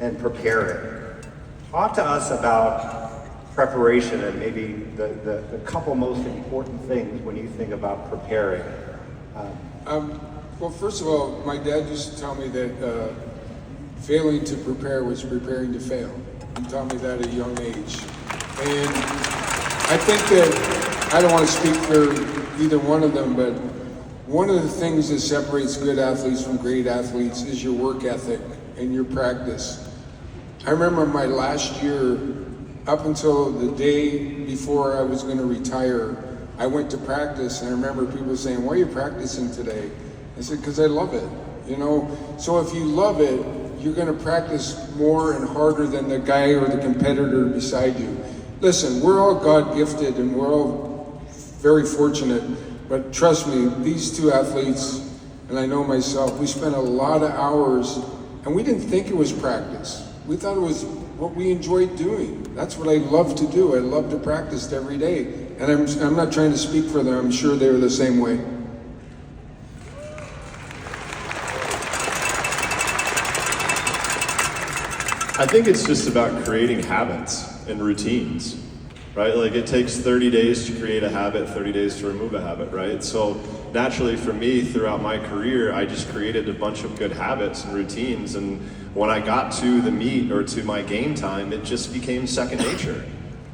and preparing. Talk to us about preparation and maybe the couple most important things when you think about preparing. Well, first of all, my dad used to tell me that failing to prepare was preparing to fail. He taught me that at a young age. And I think that, I don't want to speak for either one of them, but one of the things that separates good athletes from great athletes is your work ethic and your practice. I remember my last year, up until the day before I was going to retire, I went to practice, and I remember people saying, "Why are you practicing today?" I said, "Because I love it." You know, so if you love it, you're going to practice more and harder than the guy or the competitor beside you. Listen, we're all God-gifted and we're all very fortunate, but trust me, these two athletes, and I know myself, we spent a lot of hours, and we didn't think it was practice. We thought it was what we enjoyed doing. That's what I love to do. I love to practice every day. And I'm not trying to speak for them. I'm sure they were the same way. I think it's just about creating habits and routines, right? Like it takes 30 days to create a habit, 30 days to remove a habit, right? So naturally for me, throughout my career, I just created a bunch of good habits and routines. And when I got to the meet or to my game time, it just became second nature,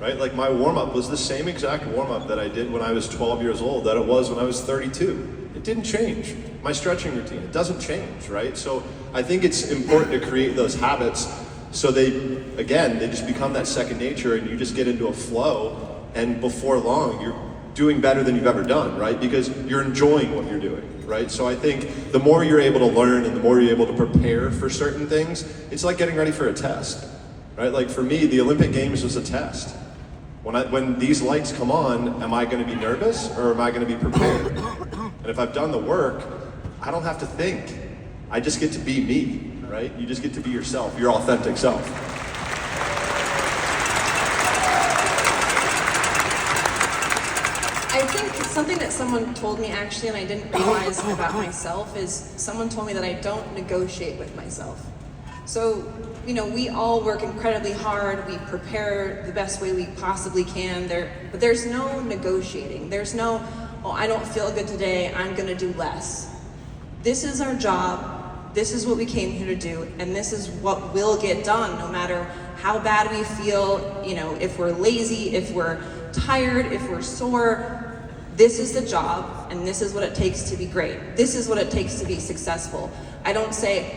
right? Like my warm-up was the same exact warm-up that I did when I was 12 years old that it was when I was 32. It didn't change. My stretching routine, it doesn't change, right? So I think it's important to create those habits so they just become that second nature, and you just get into a flow, and before long, you're doing better than you've ever done, right? Because you're enjoying what you're doing, right? So I think the more you're able to learn and the more you're able to prepare for certain things, it's like getting ready for a test, right? Like for me, the Olympic Games was a test. When these lights come on, am I going to be nervous or am I going to be prepared? And if I've done the work, I don't have to think. I just get to be me. Right? You just get to be yourself, your authentic self. I think something that someone told me actually, and I didn't realize about myself, is someone told me that I don't negotiate with myself. So, you know, we all work incredibly hard, we prepare the best way we possibly can, but there's no negotiating. There's no, oh, I don't feel good today, I'm gonna do less. This is our job. This is what we came here to do, and this is what will get done, no matter how bad we feel, you know, if we're lazy, if we're tired, if we're sore. This is the job, and this is what it takes to be great. This is what it takes to be successful. I don't say,